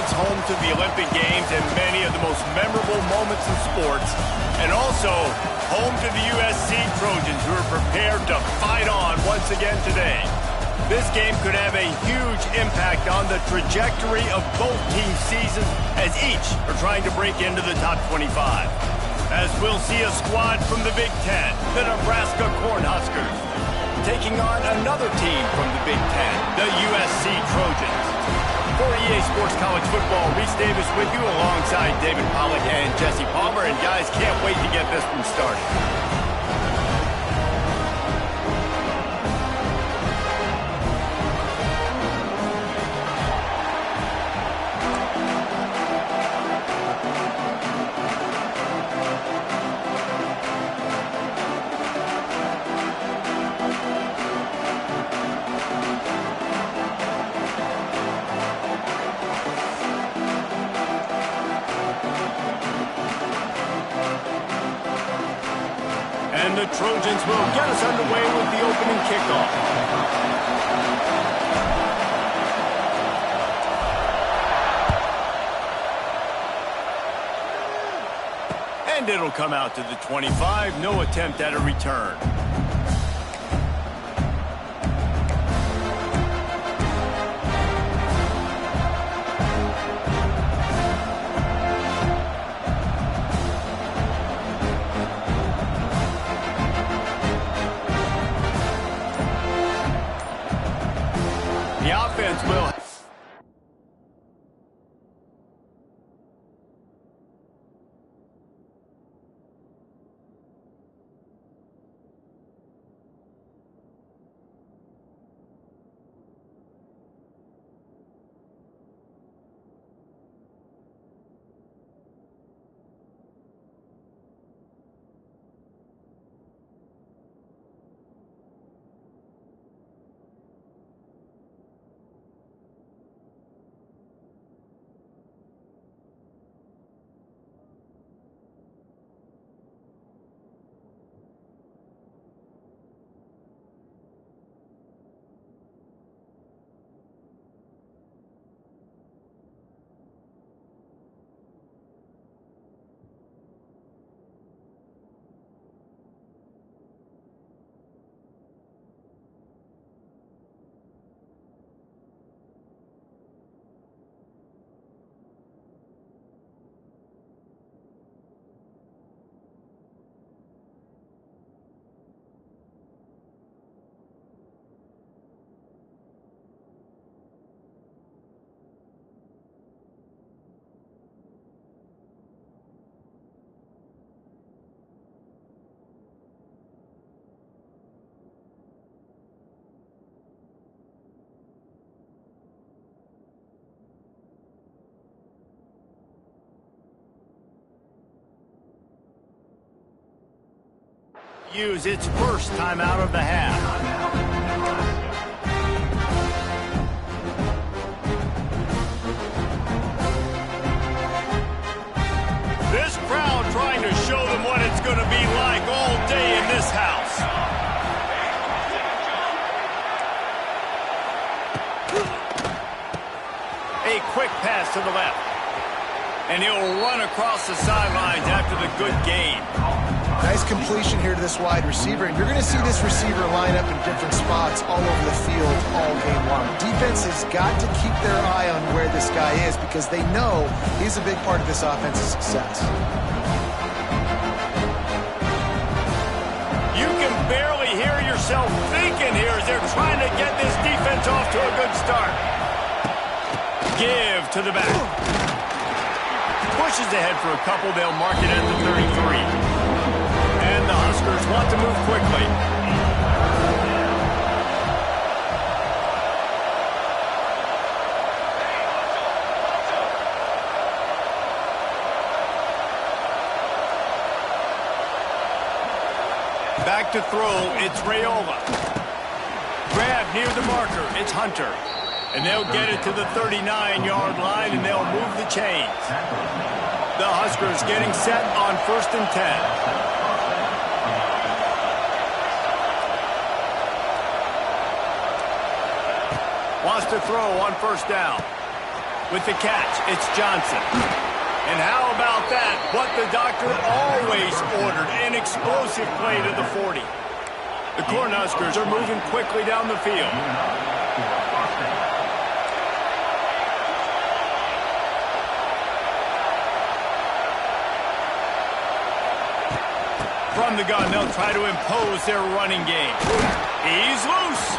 once home to the Olympic Games and many of the most memorable moments in sports, and also home to the USC Trojans, who are prepared to fight on once again today. This game could have a huge impact on the trajectory of both teams' seasons, as each are trying to break into the top 25. As we'll see a squad from the Big Ten, the Nebraska Cornhuskers, taking on another team from the Big Ten, the USC Trojans. For EA Sports College Football, Reese Davis with you alongside David Pollack and Jesse Palmer. And guys, can't wait to get this one started. And the Trojans will get us underway with the opening kickoff. And it'll come out to the 25. No attempt at a return. The offense will... use its first timeout of the half. This crowd trying to show them what it's going to be like all day in this house. A quick pass to the left. And he'll run across the sidelines after the good gain. Nice completion here to this wide receiver, and you're going to see this receiver line up in different spots all over the field all game long. Defense has got to keep their eye on where this guy is because they know he's a big part of this offense's success. You can barely hear yourself thinking here as they're trying to get this defense off to a good start. Give to the back. Pushes ahead for a couple. They'll mark it at the 33. And the Huskers want to move quickly. Back to throw, it's Raiola. Grab near the marker, it's Hunter. And they'll get it to the 39-yard line, and they'll move the chains. The Huskers getting set on 1st and 10. Wants to throw on 1st down. With the catch, it's Johnson. And how about that? What the doctor always ordered, an explosive play to the 40. The Cornhuskers are moving quickly down the field. From the gun, they'll try to impose their running game. He's loose.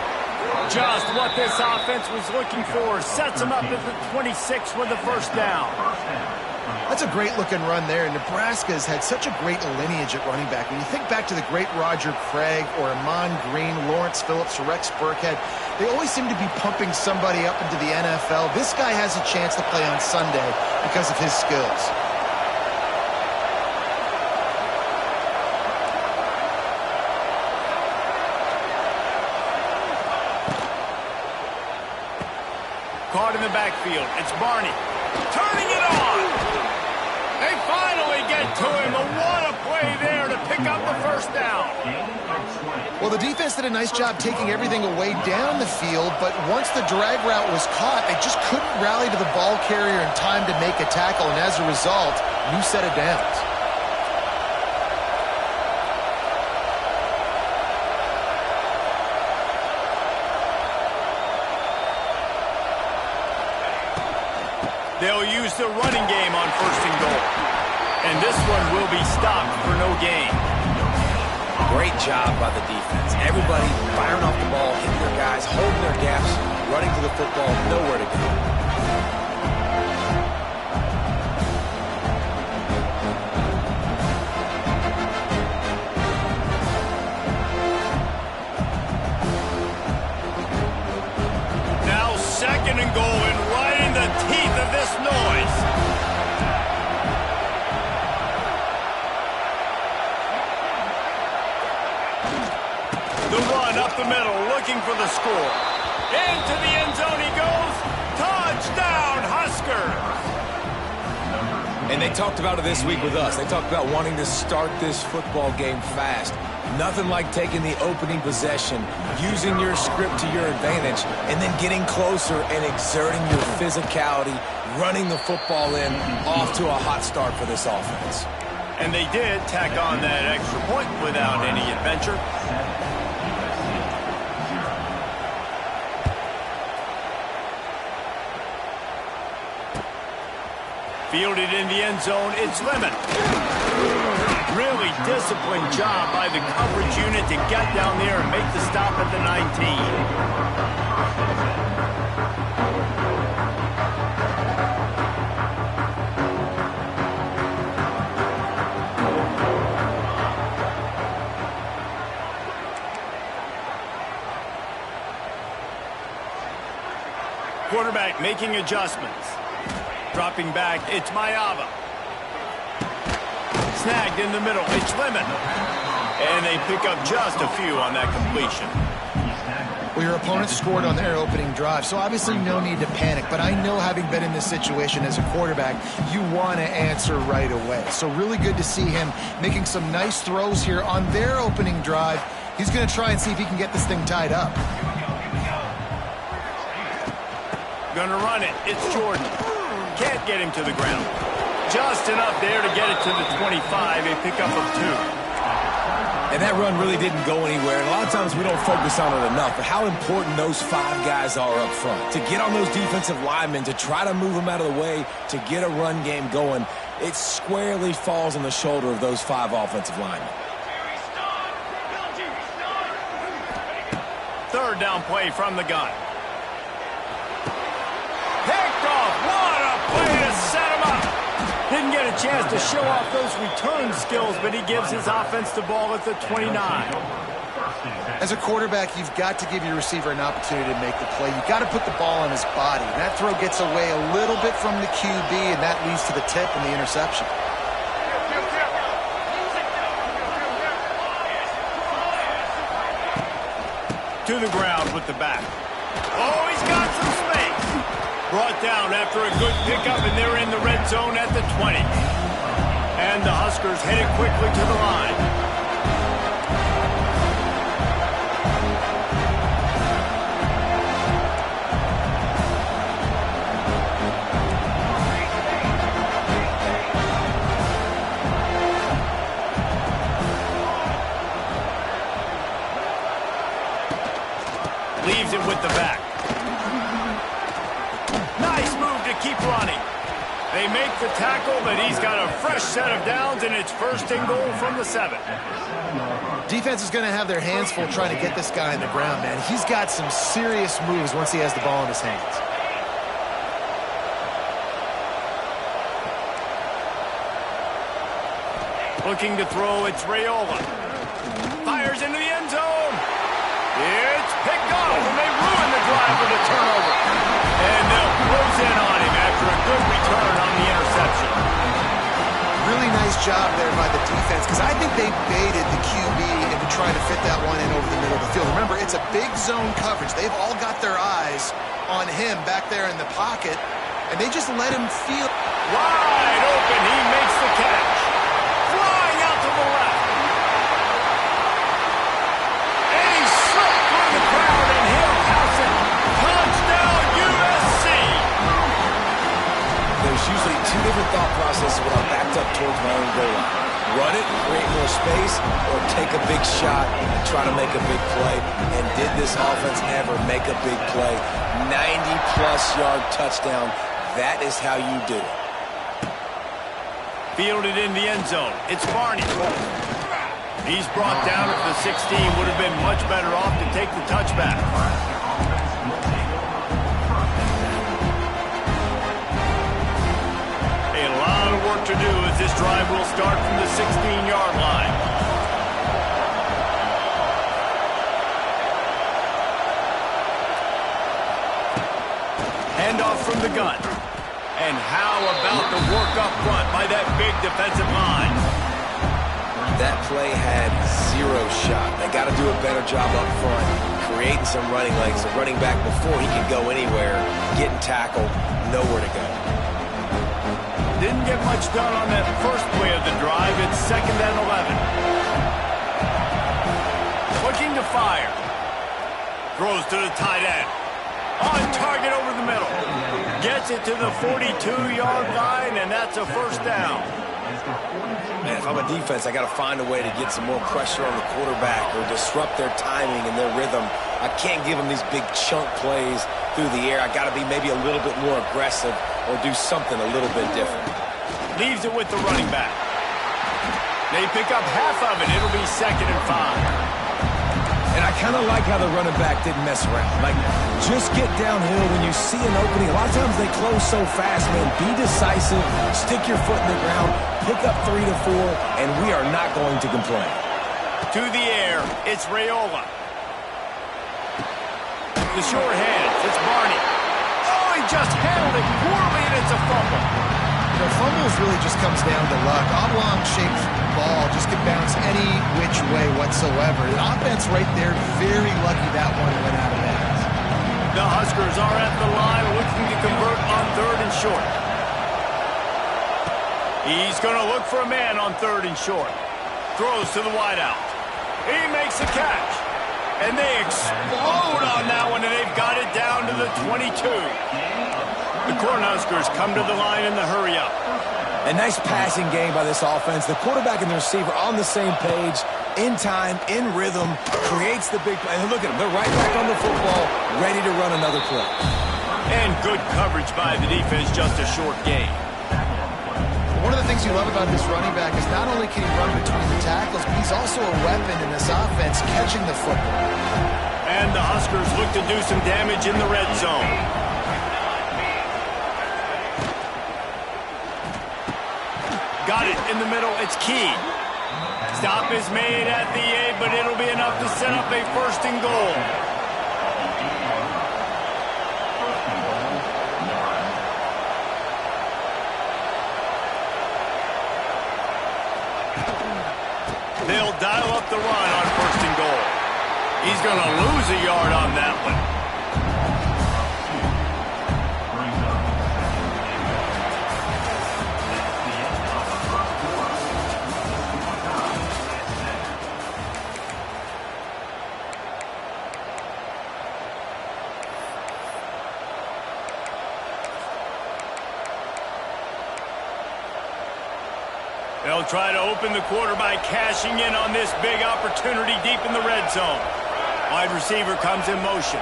Just what this offense was looking for. Sets them up at the 26 with the first down. That's a great-looking run there. Nebraska has had such a great lineage at running back. When you think back to the great Roger Craig or Amon Green, Lawrence Phillips, or Rex Burkhead, they always seem to be pumping somebody up into the NFL. This guy has a chance to play on Sunday because of his skills. Caught in the backfield. It's Barney. Turning it on. They finally get to him. And what a play there to pick up the first down. Well, the defense did a nice job taking everything away down the field, but once the drag route was caught, they just couldn't rally to the ball carrier in time to make a tackle, and as a result, new set of downs. They'll use the running game on 1st and goal. And this one will be stopped for no gain. Great job by the defense. Everybody firing off the ball, hitting their guys, holding their gaps, running to the football, nowhere to go. Now 2nd and goal, and right in the teeth of this noise. The run up the middle, looking for the score. Into the end zone he goes. Touchdown, Huskers! And they talked about it this week with us. They talked about wanting to start this football game fast. Nothing like taking the opening possession, using your script to your advantage, and then getting closer and exerting your physicality, running the football in, off to a hot start for this offense. And they did tack on that extra point without any adventure. Fielded in the end zone, it's Lemon. Really disciplined job by the coverage unit to get down there and make the stop at the 19. Quarterback making adjustments. Dropping back, it's Mayava. Snagged in the middle, it's Lemon. And they pick up just a few on that completion. Well, your opponent scored on their opening drive, so obviously no need to panic. But I know, having been in this situation as a quarterback, you want to answer right away. So really good to see him making some nice throws here on their opening drive. He's going to try and see if he can get this thing tied up. Gonna run it, it's Jordan. Can't get him to the ground. Just enough there to get it to the 25, a pickup of 2. And that run really didn't go anywhere. And a lot of times we don't focus on it enough, but how important those 5 guys are up front. To get on those defensive linemen, to try to move them out of the way, to get a run game going, it squarely falls on the shoulder of those 5 offensive linemen. 3rd down play from the gun. Picked off. What a play to set him up. Didn't get a chance to show off those return skills, but he gives his offense the ball at the 29. As a quarterback, you've got to give your receiver an opportunity to make the play. You've got to put the ball on his body. That throw gets away a little bit from the QB, and that leads to the tip and the interception. To the ground with the back. Oh, he's got some space. Brought down after a good pickup, and they're in the red zone at the 20. And the Huskers headed quickly to the line. keep running. They make the tackle, but he's got a fresh set of downs, and it's 1st and goal from the 7. Defense is going to have their hands full trying to get this guy on the ground, man. He's got some serious moves once he has the ball in his hands. Looking to throw, it's Raiola. Fires into the end zone. It's picked off, and they ruin the drive with a turnover. And they'll close in on him after a good return on the interception. Really nice job there by the defense, because I think they baited the QB into trying to fit that one in over the middle of the field. Remember, it's a big zone coverage. They've all got their eyes on him back there in the pocket, and they just let him feel wide open. He makes the catch. Flying out to the left. And he slipped through the crowd, and he'll house it. Touchdown, USC. There's usually 2 different thought processes when I'm backed up towards my own goal line. Run it, create more space, or take a big shot and try to make a big play. And did this offense ever make a big play? 90-plus yard touchdown. That is how you do it. Fielded in the end zone. It's Barney. He's brought down at the 16. Would have been much better off to take the touchback. A lot of work to do as this drive will start from the 16-yard line. Handoff from the gun. And how about the work up front by that big defensive line? That play had 0 shot. They got to do a better job up front, creating some running lanes. The running back, before he can go anywhere, getting tackled, nowhere to go. Didn't get much done on that first play of the drive. It's 2nd and 11. Looking to fire. Throws to the tight end. On target over the middle. Gets it to the 42-yard line, and that's a 1st down. Man, if I'm a defense, I got to find a way to get some more pressure on the quarterback or disrupt their timing and their rhythm. I can't give them these big chunk plays through the air. I got to be maybe a little bit more aggressive or do something a little bit different. Leaves it with the running back. They pick up half of it. It'll be 2nd and 5. And I kind of like how the running back didn't mess around. Like, just get downhill when you see an opening. A lot of times they close so fast, man. Be decisive, stick your foot in the ground, pick up 3 to 4, and we are not going to complain. To the air, it's Raiola. The short hands, it's Barney. Oh, he just handled it poorly, and it's a fumble. You know, fumbles really just comes down to luck. Oblong-shaped ball just can bounce any which way whatsoever. The offense right there, very lucky that one went out of bounds. The Huskers are at the line looking to convert on 3rd and short. He's going to look for a man on 3rd and short. Throws to the wideout. He makes the catch. And they explode on that one, and they've got it down to the 22. The Cornhuskers come to the line in the hurry-up. A nice passing game by this offense. The quarterback and the receiver on the same page, in time, in rhythm, creates the big play. And look at them. They're right back on the football, ready to run another play. And good coverage by the defense, just a short gain. One of the things you love about this running back is not only can he run between the tackles, but he's also a weapon in this offense, catching the football. And the Huskers look to do some damage in the red zone. Got it in the middle. It's Key. Stop is made at the 8, but it'll be enough to set up a 1st and goal. They'll dial up the run on 1st and goal. He's going to lose a yard on that one. They'll try to open the quarter by cashing in on this big opportunity deep in the red zone. Wide receiver comes in motion.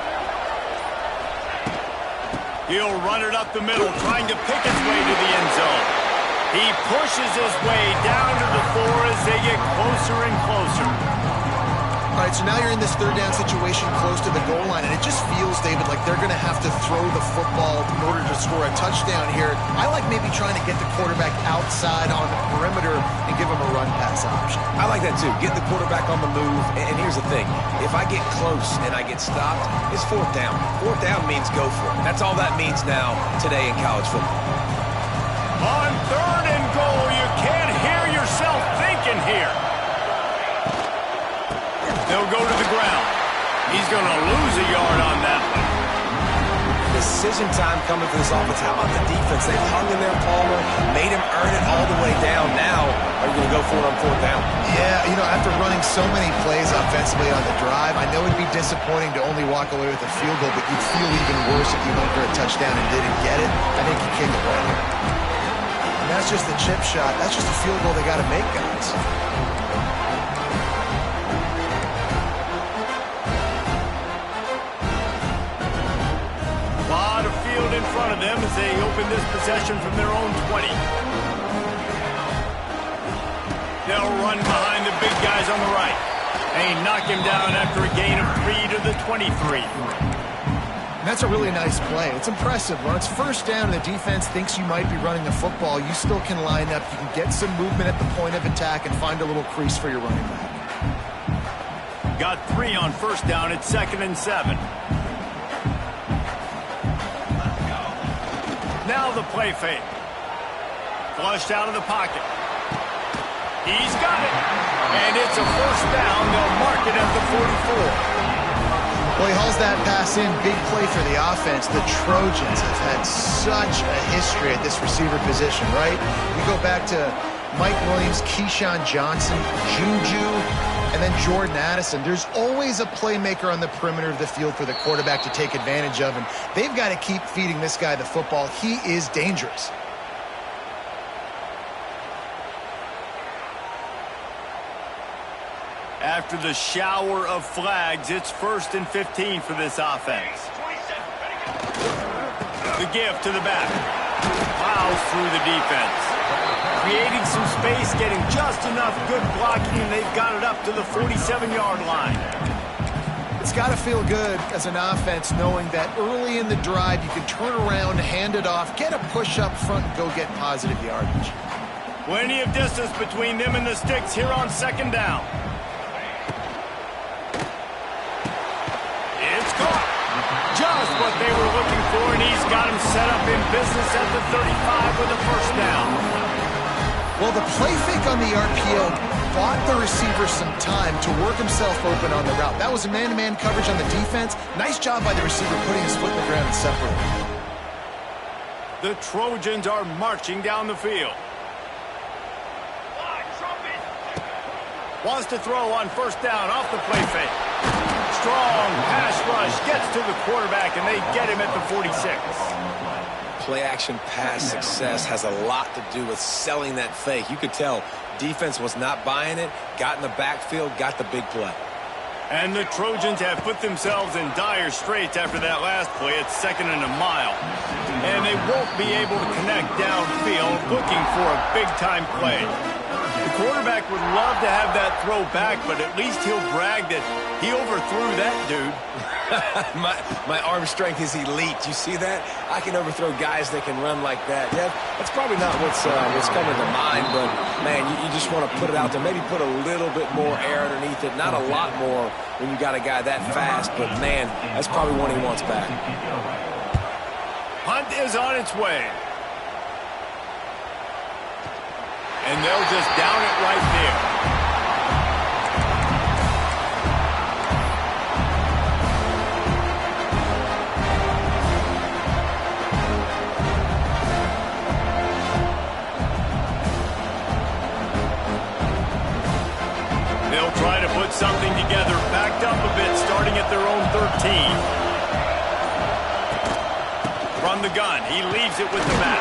He'll run it up the middle, trying to pick his way to the end zone. He pushes his way down to the 4 as they get closer and closer. All right, so now you're in this third down situation close to the goal line, and it just feels, David, like they're going to have to throw the football in order to score a touchdown here. I like maybe trying to get the quarterback outside on the perimeter and give him a run-pass option. I like that too. Get the quarterback on the move. And here's the thing. If I get close and I get stopped, it's fourth down. Fourth down means go for it. That's all that means now today in college football. On third and goal, you can't hear yourself thinking here. They'll go to the ground. He's going to lose a yard on that one. Decision time coming for this offense. How about the defense? They've hung in there, Palmer, made him earn it all the way down. Now, are you going to go for it on fourth down? Yeah, you know, after running so many plays offensively on the drive, I know it'd be disappointing to only walk away with a field goal, but you'd feel even worse if you went for a touchdown and didn't get it. I think you kick it right here. And that's just the chip shot. That's just a field goal they got to make, guys. In front of them as they open this possession from their own 20. They'll run behind the big guys on the right. They knock him down after a gain of 3 to the 23. And that's a really nice play. It's impressive. When it's first down and the defense thinks you might be running the football, you still can line up. You can get some movement at the point of attack and find a little crease for your running back. Got 3 on first down at 2nd and 7. Now the play fake. Flushed out of the pocket. He's got it. And it's a first down. They'll mark it at the 44. Well, he hauls that pass in. Big play for the offense. The Trojans have had such a history at this receiver position, right? You go back to Mike Williams, Keyshawn Johnson, Juju, and then Jordan Addison. There's always a playmaker on the perimeter of the field for the quarterback to take advantage of, and they've got to keep feeding this guy the football. He is dangerous. After the shower of flags, it's 1st and 15 for this offense. The give to the back. Plows through the defense. Creating some space, getting just enough good blocking, and they've got it up to the 47-yard line. It's got to feel good as an offense knowing that early in the drive you can turn around, hand it off, get a push up front, and go get positive yardage. Plenty of distance between them and the sticks here on 2nd down. It's caught. Just what they were looking for, and he's got him set up in business at the 35 with a first down. Well, the play fake on the RPO bought the receiver some time to work himself open on the route. That was a man-to-man coverage on the defense. Nice job by the receiver putting his foot in the ground and separating. The Trojans are marching down the field. Wants to throw on first down off the play fake. Strong pass rush gets to the quarterback, and they get him at the 46. Play-action pass success has a lot to do with selling that fake. You could tell defense was not buying it, got in the backfield, got the big play. And the Trojans have put themselves in dire straits after that last play at 2nd and a mile. And they won't be able to connect downfield looking for a big-time play. The quarterback would love to have that throw back, but at least he'll brag that he overthrew that dude. my arm strength is elite. You see that? I can overthrow guys that can run like that. Yeah, that's probably not what's coming to mind, but, man, you just want to put it out there. Maybe put a little bit more air underneath it. Not a lot more when you got a guy that fast, but, man, that's probably one he wants back. Hunt is on its way. And they'll just down it right there. They'll try to put something together, backed up a bit, starting at their own 13. From the gun, he leaves it with the back.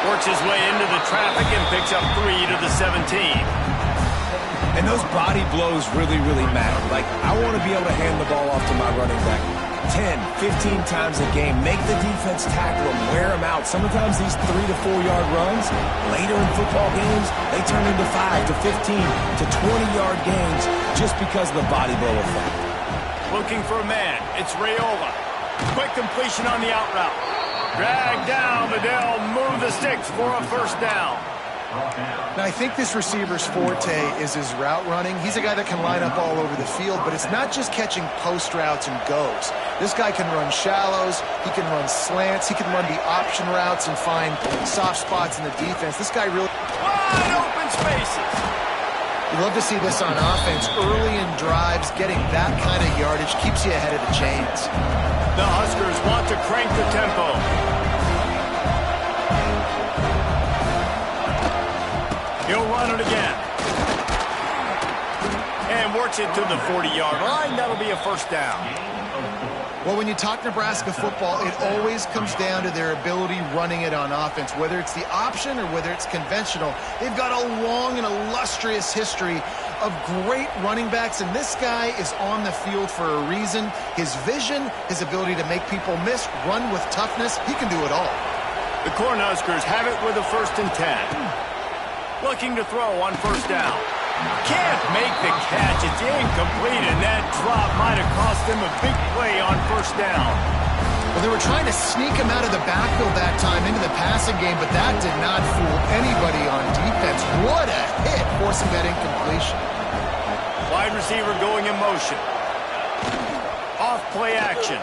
Works his way into the traffic and picks up 3 to the 17. And those body blows really, really matter. Like, I want to be able to hand the ball off to my running back 10, 15 times a game. Make the defense tackle them, wear them out. Sometimes these 3 to 4 yard runs, later in football games, they turn into 5 to 15 to 20-yard gains just because of the body blow effect. Looking for a man. It's Raiola. Quick completion on the out route. Drag down, but they'll move the sticks for a first down. Now, I think this receiver's forte is his route running. He's a guy that can line up all over the field, but it's not just catching post routes and goes. This guy can run shallows, he can run slants, he can run the option routes and find soft spots in the defense. This guy really... Wide open spaces. You love to see this on offense. Early in drives, getting that kind of yardage keeps you ahead of the chains. The Huskers want to crank the tempo. He'll run it again. And works it to the 40-yard line. That'll be a first down. Well, when you talk Nebraska football, it always comes down to their ability running it on offense, whether it's the option or whether it's conventional. They've got a long and illustrious history of great running backs, and this guy is on the field for a reason. His vision, his ability to make people miss, run with toughness, he can do it all. The Cornhuskers have it with a 1st and 10. Looking to throw on first down. Can't make the catch. It's incomplete, and that drop might have cost them a big play on first down. Well, they were trying to sneak him out of the backfield that time into the passing game, but that did not fool anybody on defense. What a hit, forcing that incompletion. Wide receiver going in motion. Off play action.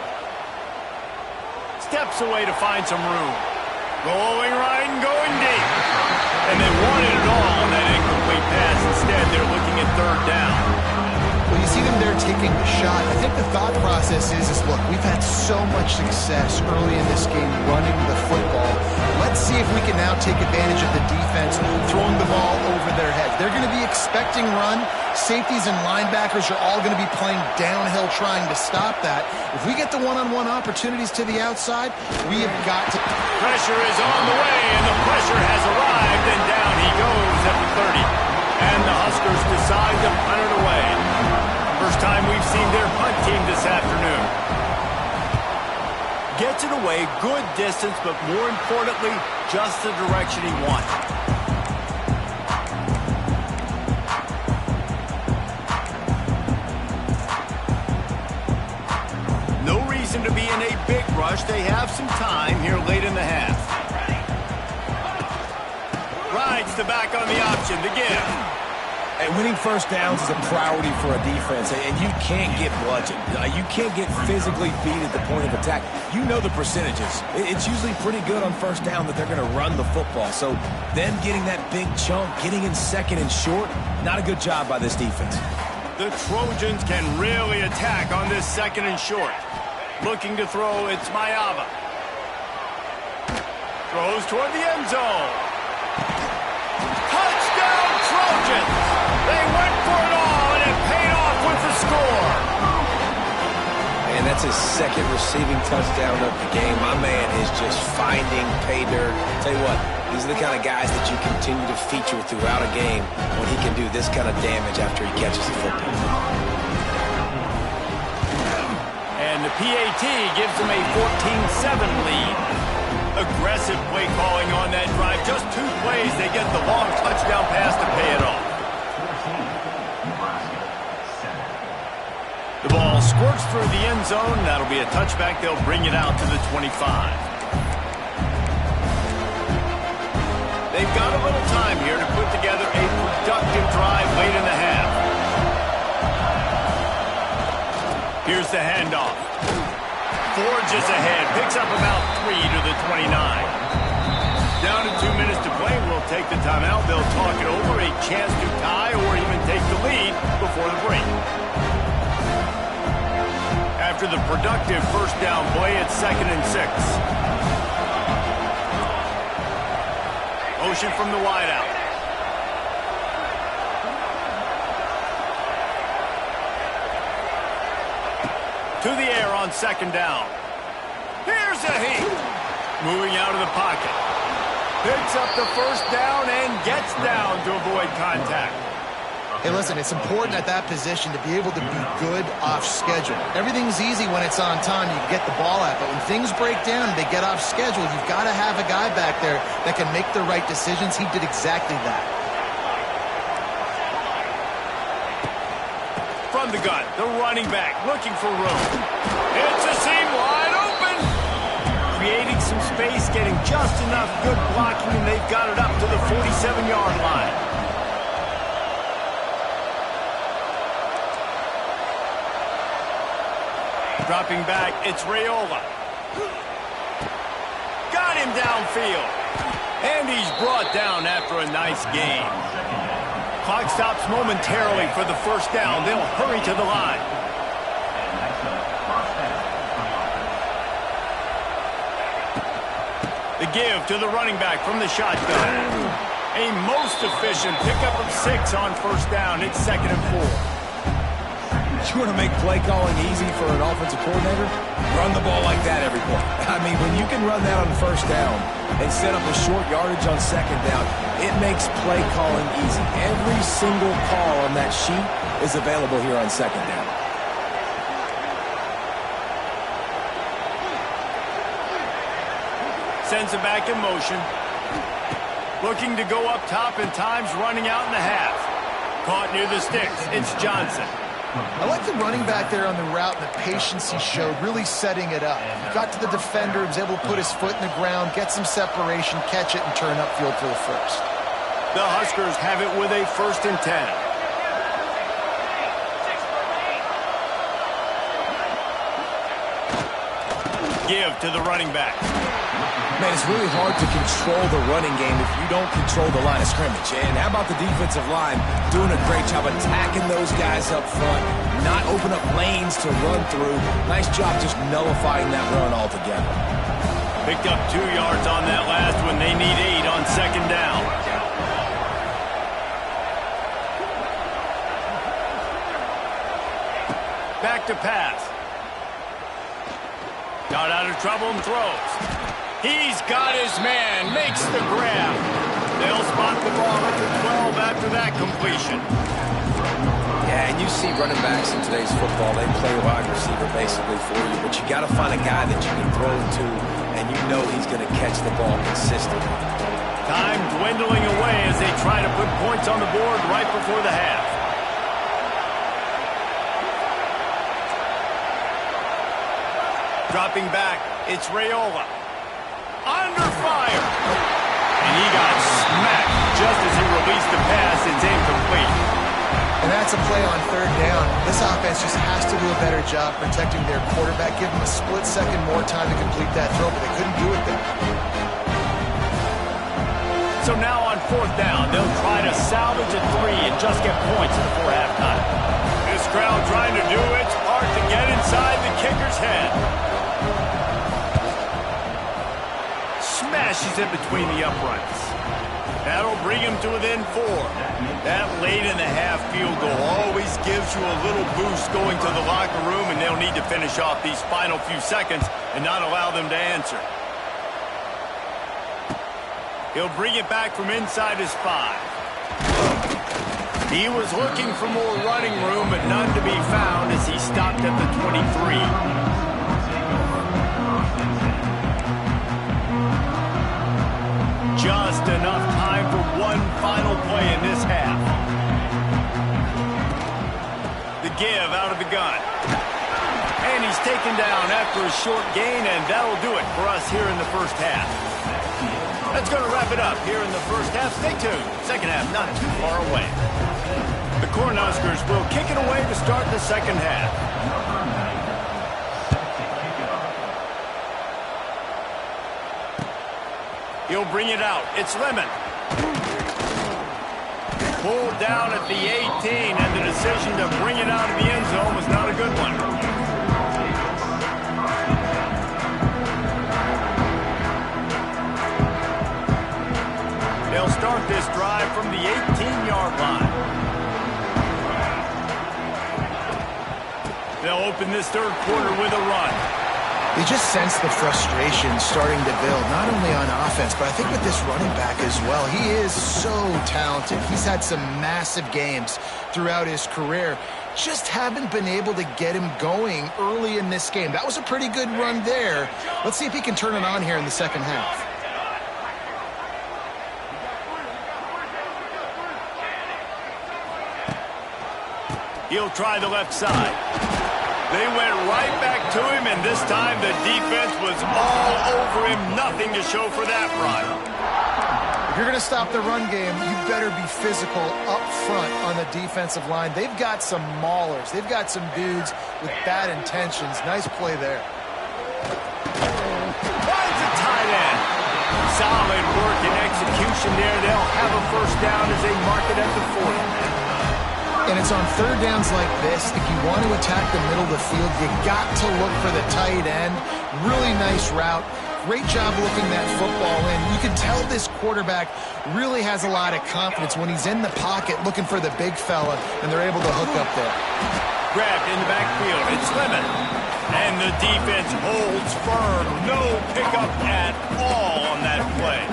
Steps away to find some room. Going right and going deep. And they wanted it all on that incomplete pass. Instead, they're looking at 3rd down. Well, you see them there taking the shot. I think the thought process is look, we've had so much success early in this game running the football. Let's see if we can now take advantage of the defense throwing the ball over their heads. They're going to be expecting run. Safeties and linebackers are all going to be playing downhill trying to stop that. If we get the one-on-one opportunities to the outside, we have got to... Pressure is on the way, and the pressure has arrived, and down he goes at the 30. And the Huskers decide to punt it away. First time we've seen their punt team this afternoon. Gets it away, good distance, but more importantly, just the direction he wanted. No reason to be in a big rush. They have some time here late in the half. Rides the back on the option to give. And winning first downs is a priority for a defense, and you can't get bludgeoned. You can't get physically beat at the point of attack. You know the percentages. It's usually pretty good on first down that they're going to run the football. So them getting that big chunk, getting in 2nd and short, not a good job by this defense. The Trojans can really attack on this 2nd and short. Looking to throw, it's Mayava. Throws toward the end zone. Touchdown Trojans! They went for it all, and it paid off with the score. And that's his 2nd receiving touchdown of the game. My man is just finding pay dirt. Tell you what, these are the kind of guys that you continue to feature throughout a game when he can do this kind of damage after he catches the football. And the PAT gives them a 14-7 lead. Aggressive play calling on that drive. Just 2 plays, they get the long touchdown pass to pay it off. The ball squirts through the end zone. That'll be a touchback. They'll bring it out to the 25. They've got a little time here to put together a productive drive late in the half. Here's the handoff. Forges ahead, picks up about 3 to the 29. Down to 2 minutes to play. We'll take the timeout. They'll talk it over, a chance to tie or even take the lead before the break. After the productive first down play, it's 2nd and 6. Motion from the wideout. To the air on 2nd down. Here's a heat. Moving out of the pocket. Picks up the first down and gets down to avoid contact. Hey, listen, it's important at that position to be able to be good off schedule. Everything's easy when it's on time. You can get the ball out. But when things break down and they get off schedule, you've got to have a guy back there that can make the right decisions. He did exactly that. From the gun, the running back looking for room. It's a seam wide open. Creating some space, getting just enough good blocking, and they've got it up to the 47-yard line. Dropping back, it's Raiola. Got him downfield. And he's brought down after a nice gain. Clock stops momentarily for the first down. They'll hurry to the line. The give to the running back from the shotgun. A most efficient pickup of 6 on first down. It's 2nd and 4. You want to make play calling easy for an offensive coordinator? Run the ball like that every play. I mean, when you can run that on first down and set up a short yardage on second down, it makes play calling easy. Every single call on that sheet is available here on second down. Sends it back in motion. Looking to go up top, and time's running out in the half. Caught near the sticks. It's Johnson. I like the running back there on the route and the patience he showed, really setting it up. He got to the defender, was able to put his foot in the ground, get some separation, catch it, and turn upfield for the first. The Huskers have it with a 1st and 10. Give to the running back. Man, it's really hard to control the running game if you don't control the line of scrimmage. And how about the defensive line doing a great job attacking those guys up front, not open up lanes to run through. Nice job just nullifying that run altogether. Picked up 2 yards on that last one. They need 8 on second down. Back to pass. Got out of trouble and throws. He's got his man, makes the grab. They'll spot the ball at the 12 after that completion. Yeah, and you see running backs in today's football, they play wide receiver basically for you, but you got to find a guy that you can throw to, and you know he's going to catch the ball consistently. Time dwindling away as they try to put points on the board right before the half. Dropping back, it's Raiola. Under fire. And he got smacked just as he released the pass. It's incomplete. And that's a play on third down. This offense just has to do a better job protecting their quarterback. Give him a split second more time to complete that throw, but they couldn't do it there. So now on 4th down, they'll try to salvage a 3 and just get points before halftime. This crowd trying to do its part to get inside the kicker's head. Smashes it between the uprights. That'll bring him to within 4. That late in the half field goal always gives you a little boost going to the locker room, and they'll need to finish off these final few seconds and not allow them to answer. He'll bring it back from inside his 5. He was looking for more running room, but none to be found as he stopped at the 23. Just enough time for one final play in this half. The give out of the gun. And he's taken down after a short gain, and that'll do it for us here in the first half. That's going to wrap it up here in the first half. Stay tuned. Second half not too far away. The Cornhuskers will kick it away to start the second half. He'll bring it out. It's Lemon. Pulled down at the 18, and the decision to bring it out of the end zone was not a good one. They'll start this drive from the 18-yard line. They'll open this third quarter with a run. You just sense the frustration starting to build, not only on offense, but I think with this running back as well. He is so talented. He's had some massive games throughout his career. Just haven't been able to get him going early in this game. That was a pretty good run there. Let's see if he can turn it on here in the second half. He'll try the left side. They went right back to him, and this time the defense was all over him. Nothing to show for that run. If you're going to stop the run game, you better be physical up front on the defensive line. They've got some maulers. They've got some dudes with bad intentions. Nice play there. Finds a tight end. Solid work and execution there. They'll have a first down as they mark it at the 40. And it's on third downs like this. If you want to attack the middle of the field, you got to look for the tight end. Really nice route. Great job looking that football in. You can tell this quarterback really has a lot of confidence when he's in the pocket looking for the big fella, and they're able to hook up there. Grabbed in the backfield. It's Lemon. And the defense holds firm. No pickup at all on that play.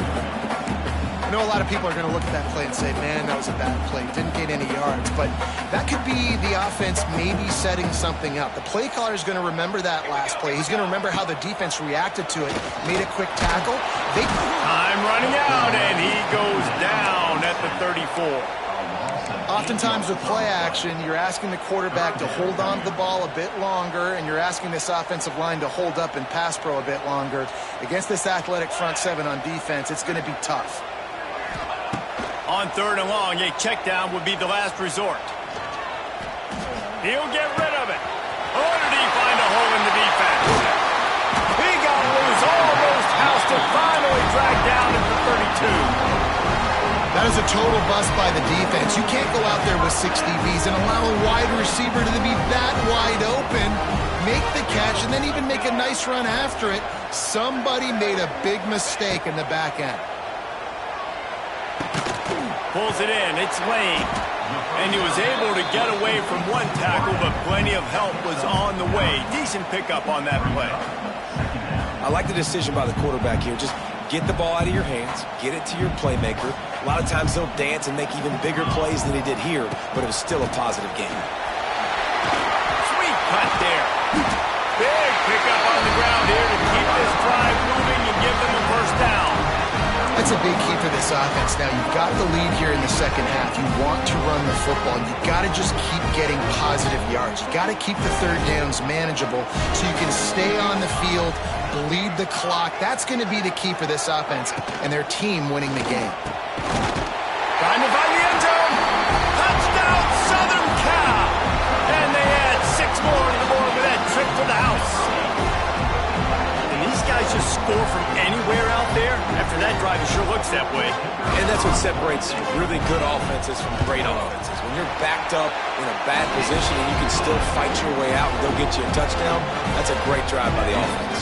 I know a lot of people are going to look at that play and say, man, that was a bad play. Didn't get any yards. But that could be the offense maybe setting something up. The play caller is going to remember that last play. He's going to remember how the defense reacted to it, made a quick tackle. Time running out, and he goes down at the 34. Oftentimes with play action, you're asking the quarterback to hold on to the ball a bit longer, and you're asking this offensive line to hold up and pass pro a bit longer. Against this athletic front seven on defense, it's going to be tough. On third and long, a check down would be the last resort. He'll get rid of it. Oh, did he find a hole in the defense? He got loose, almost housed it, finally dragged down at the 32. That is a total bust by the defense. You can't go out there with 6 DBs and allow a wide receiver to be that wide open, make the catch, and then even make a nice run after it. Somebody made a big mistake in the back end. Pulls it in. It's Lane. And he was able to get away from one tackle, but plenty of help was on the way. Decent pickup on that play. I like the decision by the quarterback here. Just get the ball out of your hands, get it to your playmaker. A lot of times he'll dance and make even bigger plays than he did here, but it was still a positive game. Sweet cut there. Big pickup on the ground here to keep this drive moving and give them the first down. That's a big key for this offense. Now, you've got the lead here in the second half. You want to run the football. You've got to just keep getting positive yards. You've got to keep the third downs manageable so you can stay on the field, bleed the clock. That's going to be the key for this offense and their team winning the game. Trying to find the end zone. Touchdown, Southern Cal. And they add 6 more to the board with that trip to the house. These guys just score from anywhere out there. After that drive, it sure looks that way. And that's what separates really good offenses from great offenses. When you're backed up in a bad position and you can still fight your way out and go get you a touchdown, that's a great drive by the offense.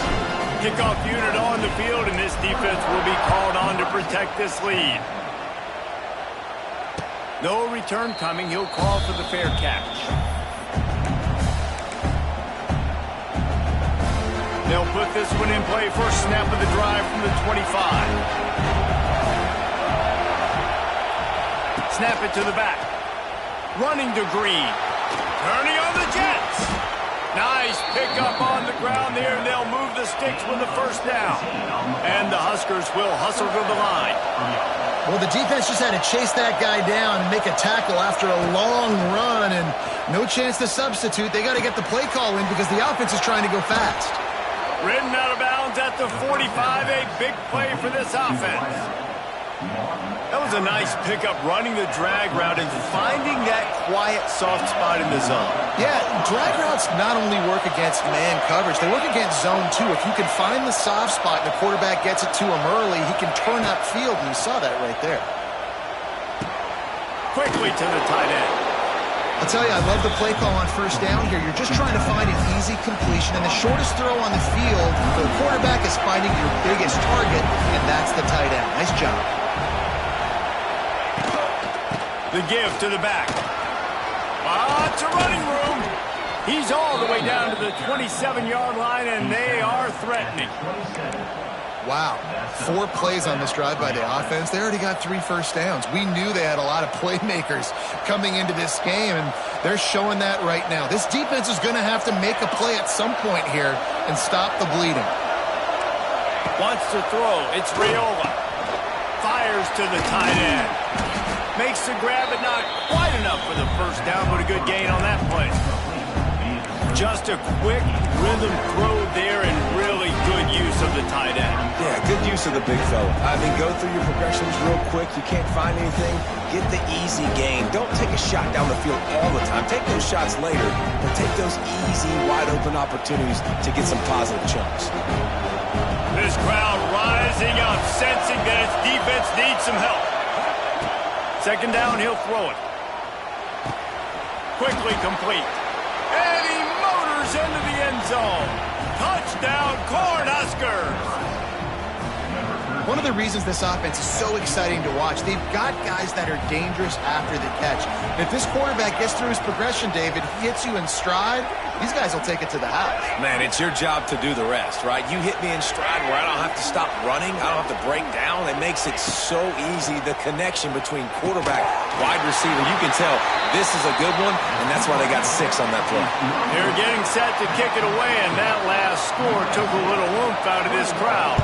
Kickoff unit on the field, and this defense will be called on to protect this lead. No return coming. He'll call for the fair catch. They'll put this one in play. First snap of the drive from the 25. Snap it to the back. Running to Green. Turning on the Jets. Nice pickup on the ground there, and they'll move the sticks with the first down. And the Huskers will hustle to the line. Well, the defense just had to chase that guy down and make a tackle after a long run, and no chance to substitute. They got to get the play call in because the offense is trying to go fast. Ridden out of bounds at the 45, a big play for this offense. That was a nice pickup, running the drag route and finding that quiet, soft spot in the zone. Yeah, drag routes not only work against man coverage, they work against zone too. If you can find the soft spot and the quarterback gets it to him early, he can turn upfield, and you saw that right there. Quickly to the tight end. I'll tell you, I love the play call on first down here. You're just trying to find an easy completion, and the shortest throw on the field for the quarterback is finding your biggest target, and that's the tight end. Nice job. The give to the back. Lots of running room. He's all the way down to the 27-yard line, and they are threatening. Wow, 4 plays on this drive by the offense. They already got 3 first downs. We knew they had a lot of playmakers coming into this game, and they're showing that right now. This defense is going to have to make a play at some point here and stop the bleeding. Wants to throw. It's Raiola. Fires to the tight end. Makes the grab, but not quite enough for the first down, but a good gain on that play. Just a quick rhythm throw there and really good use of the tight end. Yeah, good use of the big fella. I mean, go through your progressions real quick. You can't find anything. Get the easy gain. Don't take a shot down the field all the time. Take those shots later, but take those easy, wide-open opportunities to get some positive chunks. This crowd rising up, sensing that its defense needs some help. Second down, he'll throw it. Quickly complete. And he motors into the end zone. Touchdown, Cornhuskers! One of the reasons this offense is so exciting to watch, they've got guys that are dangerous after the catch. And if this quarterback gets through his progression, David, he hits you in stride, these guys will take it to the house. Man, it's your job to do the rest, right? You hit me in stride where I don't have to stop running. I don't have to break down. It makes it so easy. The connection between quarterback, wide receiver, you can tell this is a good one, and that's why they got 6 on that play. They're getting set to kick it away, and that last score took a little oomph out of this crowd.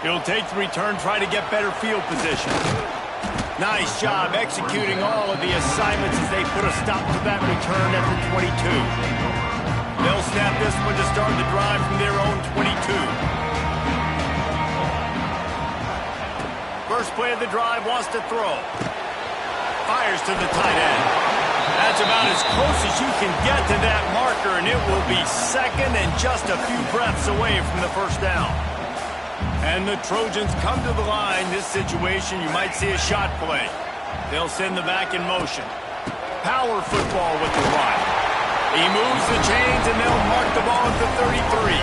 He'll take the return, try to get better field position. Nice job executing all of the assignments as they put a stop to that return at the 22. They'll snap this one to start the drive from their own 22. First play of the drive, wants to throw. Fires to the tight end. That's about as close as you can get to that marker, and it will be second and just a few breaths away from the first down. And the Trojans come to the line. This situation, you might see a shot play. They'll send the back in motion. Power football with the run. He moves the chains, and they'll mark the ball at the 33.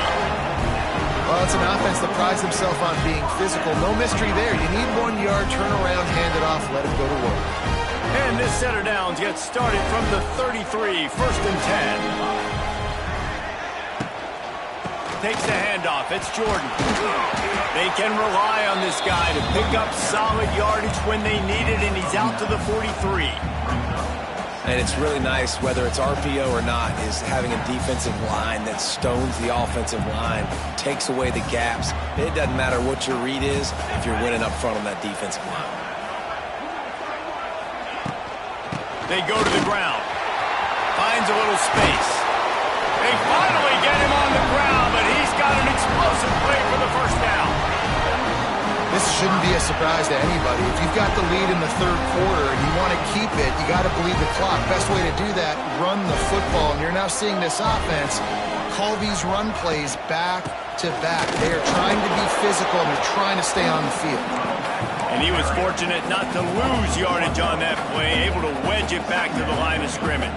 Well, it's an offense that prides themselves on being physical. No mystery there. You need 1 yard, turn around, hand it off, let it go to work. And this set of downs gets started from the 33, first and 10. Takes the handoff. It's Jordan. They can rely on this guy to pick up solid yardage when they need it, and he's out to the 43. And it's really nice, whether it's RPO or not, is having a defensive line that stones the offensive line, takes away the gaps. It doesn't matter what your read is if you're winning up front on that defensive line. They go to the ground. Finds a little space. They finally get him on the ground, but he's got an explosive play for the first down. This shouldn't be a surprise to anybody. If you've got the lead in the third quarter and you want to keep it, you got to bleed the clock. Best way to do that, run the football. And you're now seeing this offense call these run plays back to back. They are trying to be physical, and they're trying to stay on the field. And he was fortunate not to lose yardage on that play, able to wedge it back to the line of scrimmage.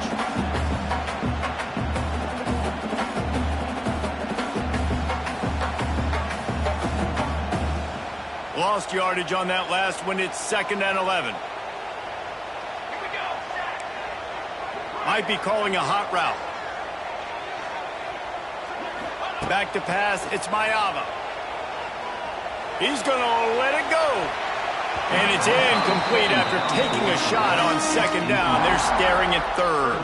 Lost yardage on that last one. It's 2nd and 11. Might be calling a hot route. Back to pass. It's Maiava. He's going to let it go. And it's incomplete after taking a shot on 2nd down. They're staring at 3rd.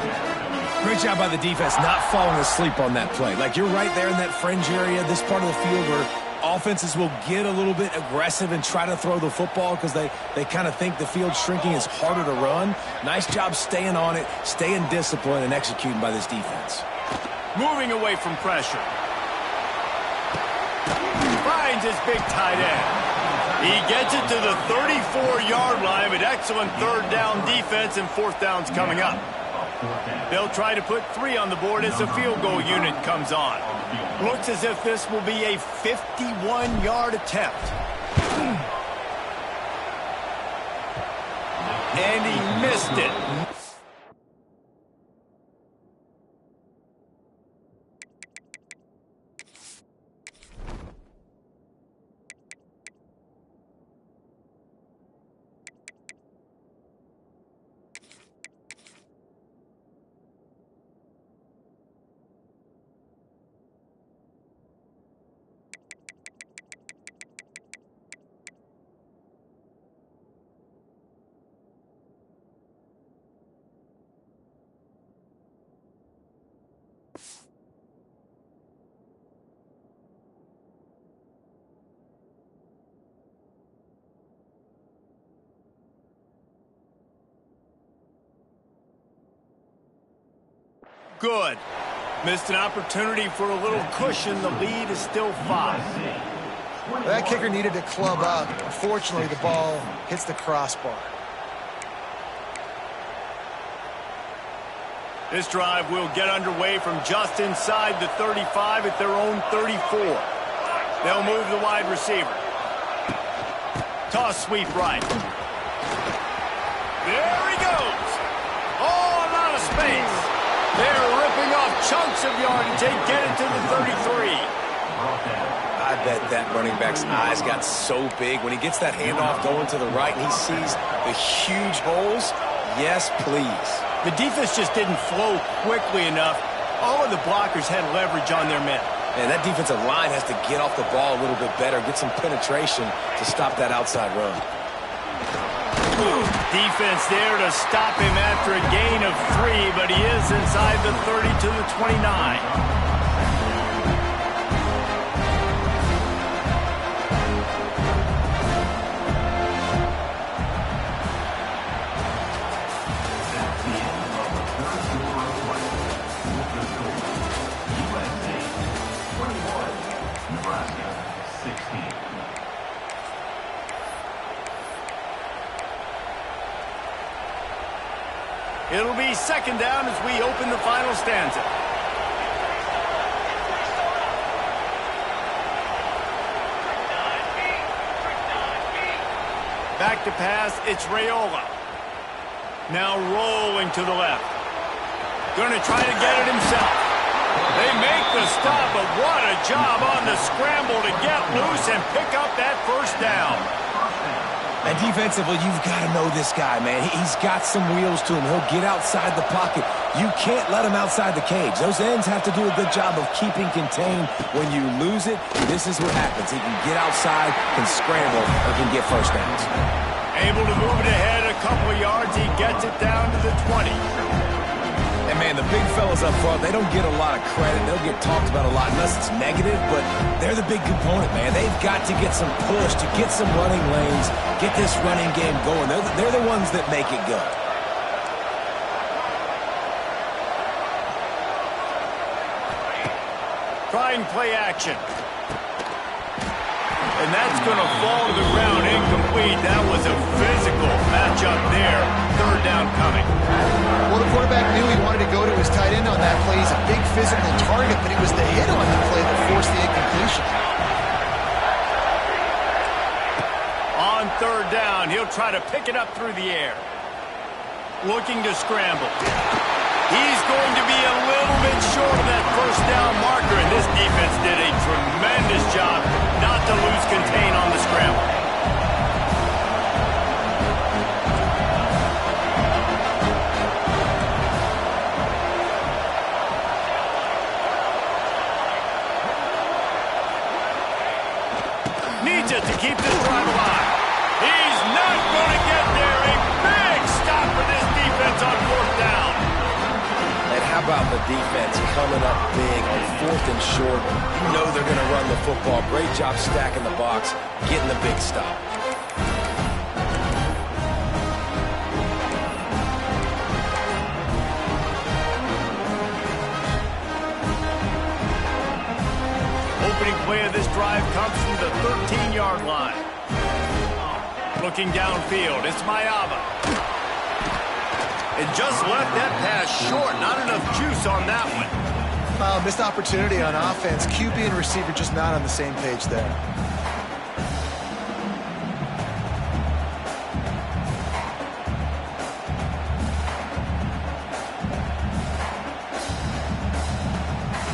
Great job by the defense not falling asleep on that play. Like, you're right there in that fringe area, this part of the field where offenses will get a little bit aggressive and try to throw the football because they kind of think the field's shrinking, is harder to run. Nice job staying on it, staying disciplined, and executing by this defense. Moving away from pressure. Finds his big tight end. He gets it to the 34-yard line, but excellent 3rd down defense, and 4th down's coming up. They'll try to put 3 on the board as the field goal unit comes on. Looks as if this will be a 51-yard attempt. And he missed it. Good. Missed an opportunity for a little cushion. The lead is still 5. That kicker needed to club up. Unfortunately, the ball hits the crossbar. This drive will get underway from just inside the 35 at their own 34. They'll move the wide receiver. Toss sweep right. There he goes. Oh, a lot of space. They're ripping off chunks of yardage. They get it to the 33. I bet that running back's eyes got so big when he gets that handoff going to the right and he sees the huge holes. Yes, please. The defense just didn't flow quickly enough. All of the blockers had leverage on their men. And that defensive line has to get off the ball a little bit better, get some penetration to stop that outside run. Defense there to stop him after a gain of 3, but he is inside the 30 to the 29. It'll be second down as we open the final stanza. Back to pass, it's Raiola. Now rolling to the left. Going to try to get it himself. They make the stop, but what a job on the scramble to get loose and pick up that first down. And defensively, you've got to know this guy, man. He's got some wheels to him. He'll get outside the pocket. You can't let him outside the cage. Those ends have to do a good job of keeping contained. When you lose it, this is what happens. He can get outside, can scramble, or can get first downs. Able to move it ahead a couple of yards. He gets it down to the 20. And, man, the big fellas up front, they don't get a lot of credit. They'll get talked about a lot unless it's negative, but they're the big component, man. They've got to get some push, to get some running lanes, get this running game going. They're the ones that make it go. Trying play action. And that's going to fall to the ground incomplete. That was a physical matchup there. Third down coming. Well, the quarterback knew he wanted to go to his tight end on that play. He's a big physical target, but it was the hit on the play that forced the incompletion. On third down, he'll try to pick it up through the air. Looking to scramble. He's going to be a little bit short of that first down marker, and this defense did a tremendous job not to lose contain on the scramble. Needs it to keep this drive alive. He's not going to get there. A big stop for this defense on fourth down. And how about the defense coming up big on fourth and short? You know they're going to run the football. Great job stacking the box, getting the big stop. Opening play of this drive comes from the 13-yard line. Looking downfield, it's Mayava. And just left that pass short. Not enough juice on that one. Missed opportunity on offense. QB and receiver just not on the same page there.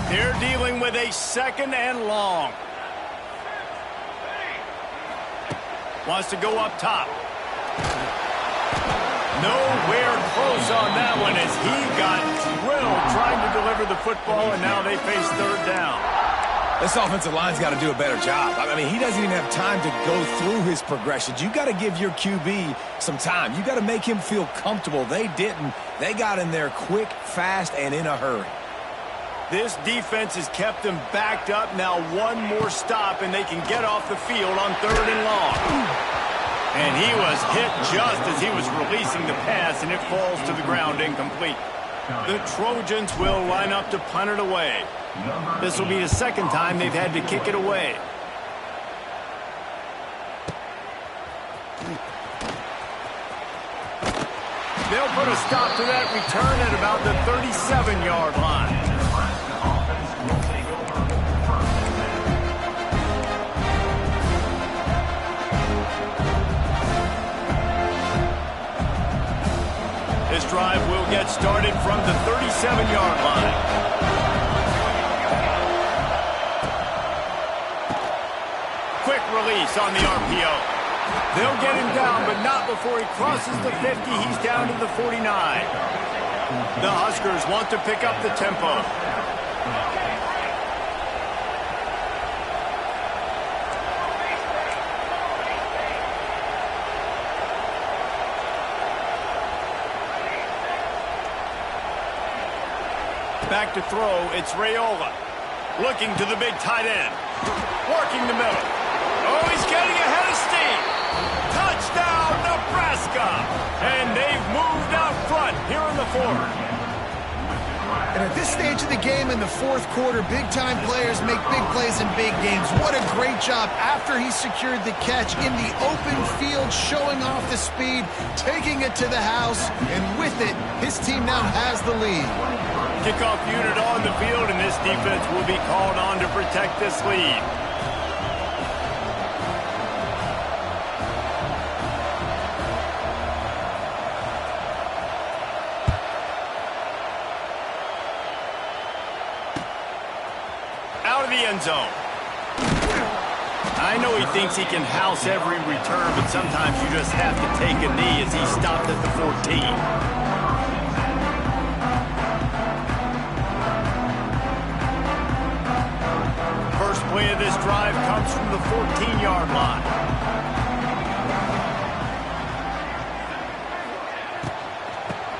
They're dealing with a second and long. Wants to go up top. Nowhere close on that one as he got drilled trying to deliver the football, and now they face third down. This offensive line's got to do a better job. I mean, he doesn't even have time to go through his progressions. You got to give your QB some time. You got to make him feel comfortable. They didn't. They got in there quick, fast, and in a hurry. This defense has kept them backed up. Now one more stop, and they can get off the field on third and long. And he was hit just as he was releasing the pass, and it falls to the ground incomplete. The Trojans will line up to punt it away. This will be the second time they've had to kick it away. They'll put a stop to that return at about the 37-yard line. This drive will get started from the 37-yard line. Quick release on the RPO. They'll get him down, but not before he crosses the 50. He's down to the 49. The Huskers want to pick up the tempo. Back to throw, it's Raiola. Looking to the big tight end. Working the middle. Oh, he's getting ahead of steam. Touchdown, Nebraska. And they've moved out front here in the fourth. And at this stage of the game in the fourth quarter, big-time players make big plays in big games. What a great job after he secured the catch in the open field, showing off the speed, taking it to the house, and with it, his team now has the lead. Kickoff unit on the field, and this defense will be called on to protect this lead. Out of the end zone. I know he thinks he can house every return, but sometimes you just have to take a knee as he stopped at the 14. Play of this drive comes from the 14-yard line.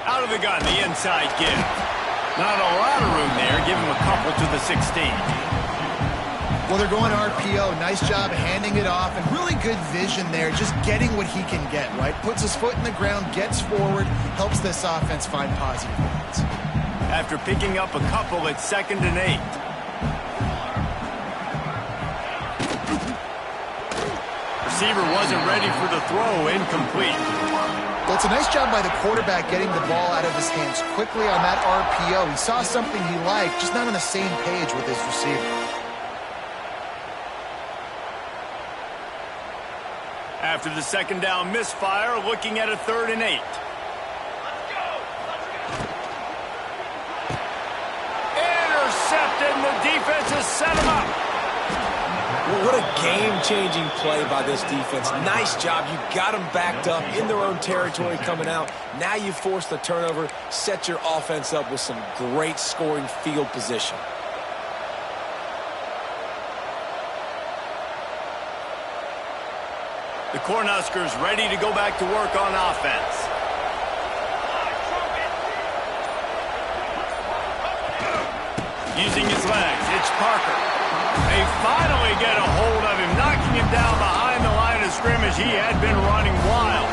Out of the gun, the inside give. Not a lot of room there. Give him a couple to the 16. Well, they're going RPO. Nice job handing it off, and really good vision there, just getting what he can get, right? Puts his foot in the ground, gets forward, helps this offense find positive points. After picking up a couple, it's 2nd and 8. Receiver wasn't ready for the throw, incomplete. Well, it's a nice job by the quarterback getting the ball out of his hands quickly on that RPO. He saw something he liked, just not on the same page with his receiver. After the second down misfire, looking at a 3rd and 8. Intercepted, and the defense has set him up. What a game-changing play by this defense. Nice job. You got them backed up in their own territory coming out. Now you force the turnover, set your offense up with some great scoring field position. The Cornhuskers ready to go back to work on offense. Using his legs, it's Parker. They finally get a hold of him, knocking him down behind the line of scrimmage. He had been running wild.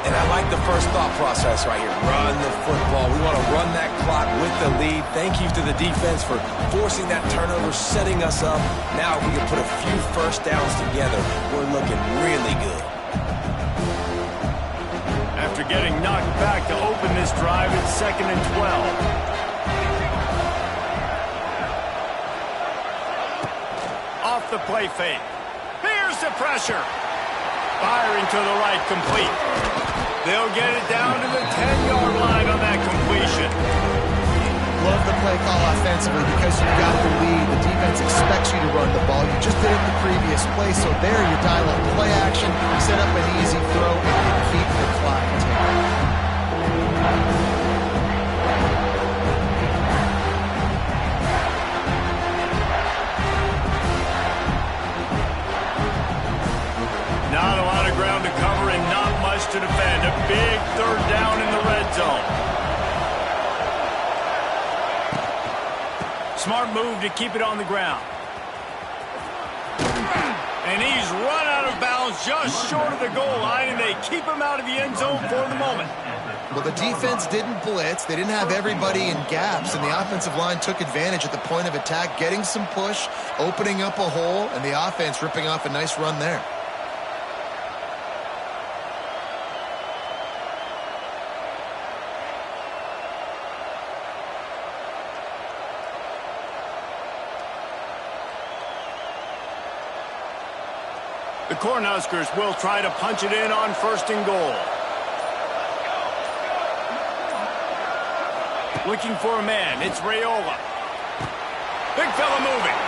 And I like the first thought process right here. Run the football. We want to run that clock with the lead. Thank you to the defense for forcing that turnover, setting us up. Now if we can put a few first downs together, we're looking really good. After getting knocked back to open this drive, it's 2nd and 12. Off the play fake. Here's the pressure. Firing to the right, complete. They'll get it down to the 10-yard line on that completion. Love the play call offensively because you've got the lead. The defense expects you to run the ball. You just did it the previous play, so there you dial up play action, set up an easy throw, and keep the clock ticking. Not a lot of ground to cover and not much to defend. A big 3rd down in the red zone. Smart move to keep it on the ground. And he's run out of bounds just short of the goal line, and they keep him out of the end zone for the moment. Well, the defense didn't blitz. They didn't have everybody in gaps, and the offensive line took advantage at the point of attack, getting some push, opening up a hole, and the offense ripping off a nice run there. The Cornhuskers will try to punch it in on 1st and goal. Looking for a man. It's Raiola. Big fella moving.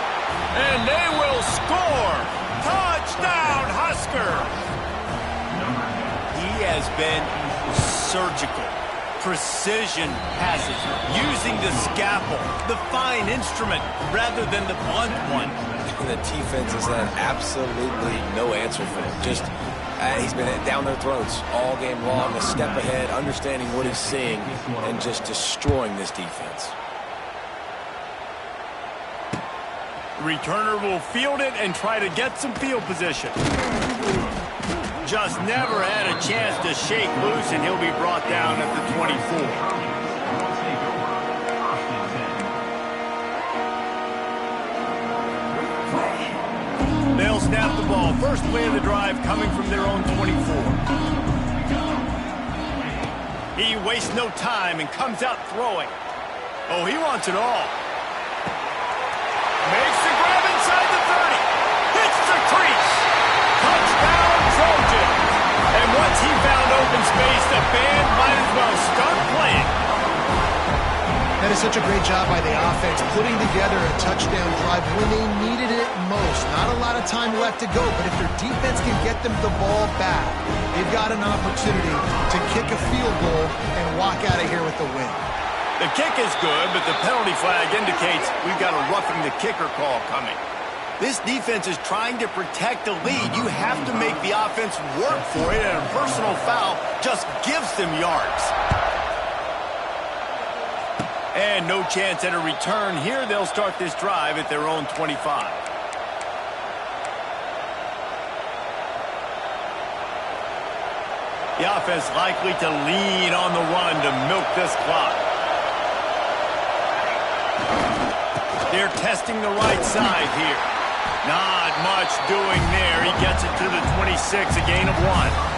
And they will score. Touchdown, Huskers. He has been surgical. Precision passes. Using the scalpel, the fine instrument, rather than the blunt one. The defense has had absolutely no answer for him. Just, he's been down their throats all game long, a step ahead, understanding what he's seeing, and just destroying this defense. Returner will field it and try to get some field position. Just never had a chance to shake loose, and he'll be brought down at the 24. They'll snap the ball. First play of the drive coming from their own 24. He wastes no time and comes out throwing. Oh, he wants it all. Makes the grab inside the 30. Hits the crease. Touchdown, Trojans. And once he found open space, the band might as well start playing. That is such a great job by the offense, putting together a touchdown drive when they needed it most. Not a lot of time left to go, but if their defense can get them the ball back, they've got an opportunity to kick a field goal and walk out of here with the win. The kick is good, but the penalty flag indicates we've got a roughing the kicker call coming. This defense is trying to protect the lead. You have to make the offense work for it, and a personal foul just gives them yards. And no chance at a return here. They'll start this drive at their own 25. The offense likely to lean on the run to milk this clock. They're testing the right side here. Not much doing there. He gets it to the 26, a gain of 1.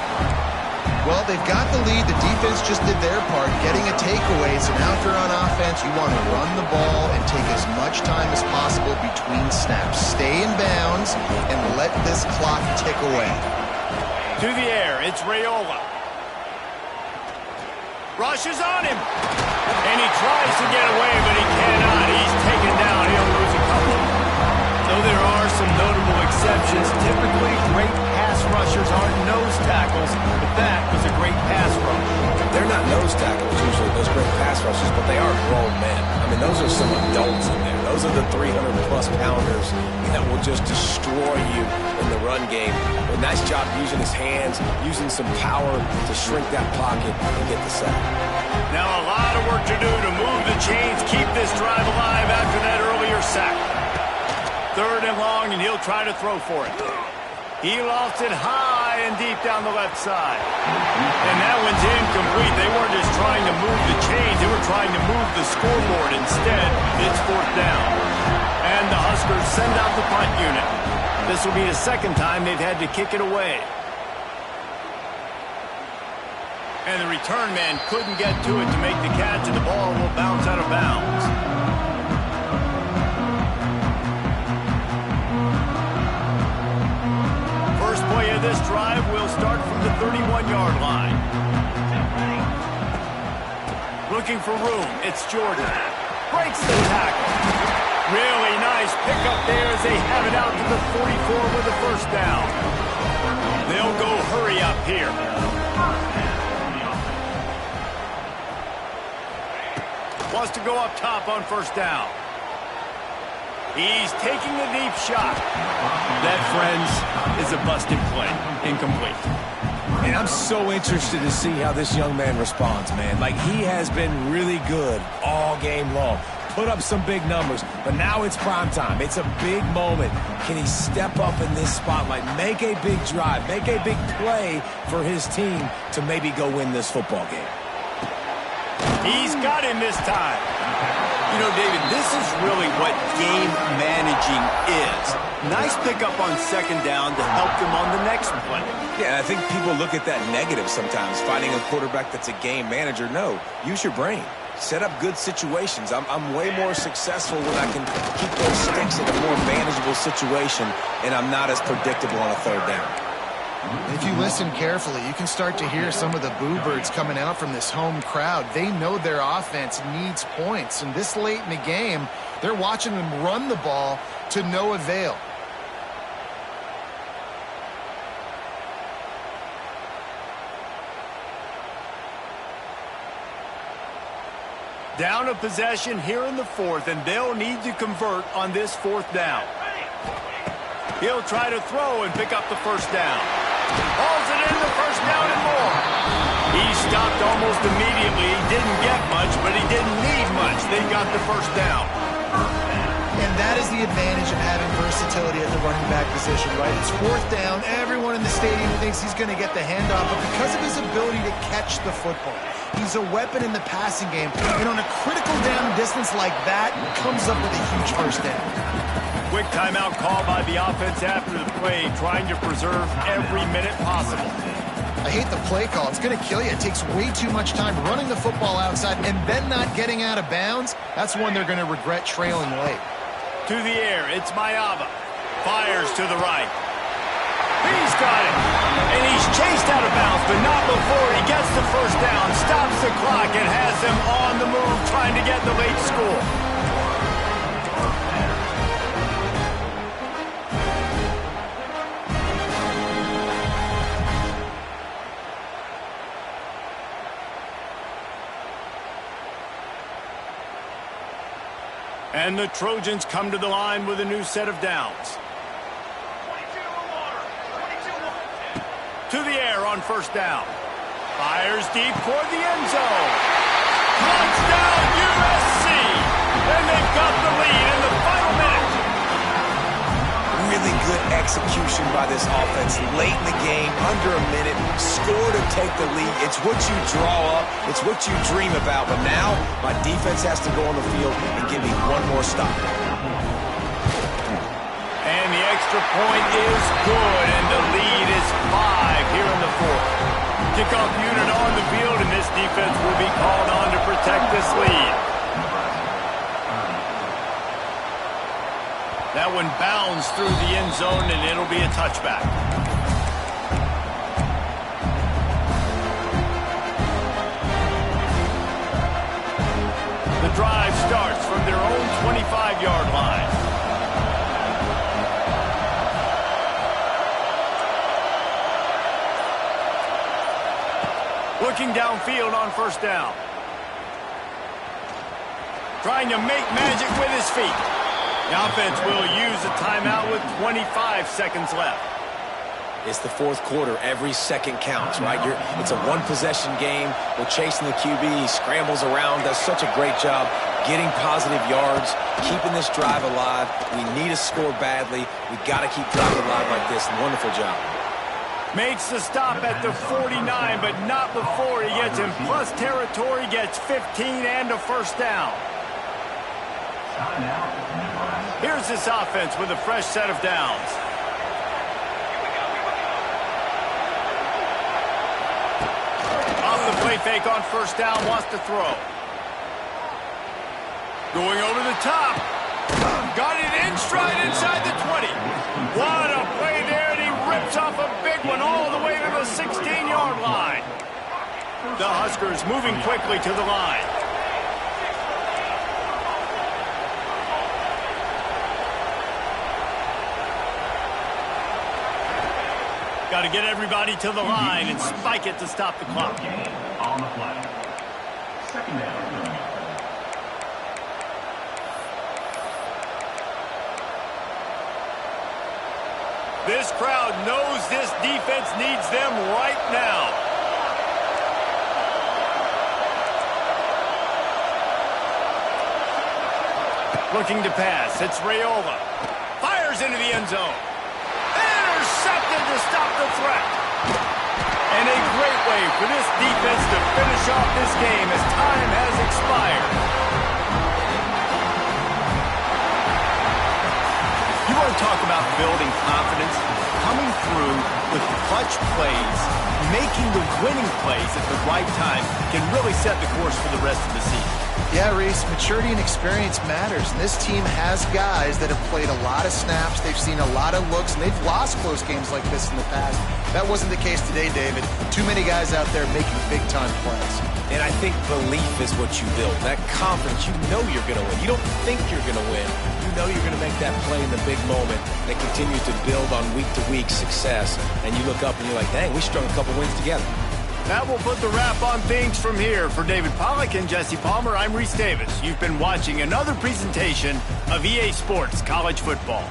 Well, they've got the lead. The defense just did their part, getting a takeaway. So now if you're on offense, you want to run the ball and take as much time as possible between snaps. Stay in bounds and let this clock tick away. To the air, it's Raiola. Rushes on him. And he tries to get away, but he cannot. He's taken down. He'll lose a couple. Though there are some notable exceptions, typically great pass rushers aren't nose tackles, but that was a great pass rush. They're not nose tackles usually, those great pass rushers, but they are grown men. I mean, those are some adults in there. Those are the 300-plus pounders that will just destroy you in the run game. But nice job using his hands, using some power to shrink that pocket and get the sack. Now a lot of work to do to move the chains, keep this drive alive after that earlier sack. 3rd and long, and he'll try to throw for it. He lofts it high and deep down the left side. And that one's incomplete. They weren't just trying to move the chains. They were trying to move the scoreboard. Instead, it's 4th down. And the Huskers send out the punt unit. This will be the 2nd time they've had to kick it away. And the return man couldn't get to it to make the catch, and the ball will bounce out of bounds. Play of this drive will start from the 31-yard line. Looking for room, it's Jordan. Breaks the tackle. Really nice pickup there as they have it out to the 44 with a 1st down. They'll go hurry up here. Wants to go up top on 1st down. He's taking a deep shot. That, friends, is a busted play. Incomplete. And I'm so interested to see how this young man responds, man. Like, he has been really good all game long. Put up some big numbers, but now it's prime time. It's a big moment. Can he step up in this spotlight, make a big drive, make a big play for his team to maybe go win this football game? He's got him this time. You know, David, this is really what game managing is. Nice pickup on second down to help them on the next play. Yeah, I think people look at that negative sometimes, finding a quarterback that's a game manager. No, use your brain. Set up good situations. I'm way more successful when I can keep those sticks in a more manageable situation, and I'm not as predictable on a third down. If you listen carefully, you can start to hear some of the boo birds coming out from this home crowd. They know their offense needs points, and this late in the game, they're watching them run the ball to no avail. Down a possession here in the fourth, and they'll need to convert on this fourth down. He'll try to throw and pick up the first down. Hauls it in the first down and more. He stopped almost immediately. He didn't get much, but he didn't need much. They got the first down. And that is the advantage of having versatility at the running back position, right? It's fourth down. Everyone in the stadium thinks he's going to get the handoff, but because of his ability to catch the football, he's a weapon in the passing game. And on a critical down distance like that, comes up with a huge first down. Quick timeout call by the offense after the play, trying to preserve every minute possible. I hate the play call. It's going to kill you. It takes way too much time running the football outside and then not getting out of bounds. That's one they're going to regret trailing late. To the air, it's Mayava. Fires to the right. He's got it. And he's chased out of bounds, but not before he gets the first down, stops the clock, and has them on the move trying to get the late score. And the Trojans come to the line with a new set of downs. To the air on first down. Fires deep toward the end zone. Touchdown USC! And they've got the lead in the final minute. Really good execution by this offense late in the game, under a minute, score to take the lead. It's what you draw up. It's what you dream about. But now, my defense has to go on the field and give me one more stop. And the extra point is good, and the lead is 5 here in the fourth. Kickoff unit on the field, and this defense will be called on to protect this lead. That one bounds through the end zone, and it'll be a touchback. The drive starts from their own 25-yard line. Looking downfield on first down. Trying to make magic with his feet. The offense will use a timeout with 25 seconds left. It's the fourth quarter. Every second counts, right? It's a one-possession game. We're chasing the QB. He scrambles around, does such a great job getting positive yards, keeping this drive alive. We need to score badly. We've got to keep driving alive like this. Wonderful job. Makes the stop at the 49, but not before he gets in plus territory, gets 15 and a first down. Here's this offense with a fresh set of downs. Off the play fake on first down, wants to throw. Going over the top. Got it in stride inside the 20. What a play there, and he rips off a big one all the way to the 16-yard line. The Huskers moving quickly to the line. Got to get everybody to the line and spike it to stop the clock. On the play. Second down. This crowd knows this defense needs them right now. Looking to pass. It's Raiola. Fires into the end zone. Intercepted to stop the threat. And a great way for this defense to finish off this game as time has expired. You want to talk about building confidence? Coming through with clutch plays, making the winning plays at the right time can really set the course for the rest of the season. Yeah, Reese, maturity and experience matters, and this team has guys that have played a lot of snaps, they've seen a lot of looks, and they've lost close games like this in the past. That wasn't the case today, David. Too many guys out there making big-time plays. And I think belief is what you build. That confidence, you know you're going to win. You don't think you're going to win. You know you're going to make that play in the big moment that continues to build on week-to-week success. And you look up and you're like, dang, we strung a couple wins together. That will put the wrap on things from here. For David Pollack and Jesse Palmer, I'm Reese Davis. You've been watching another presentation of EA Sports College Football.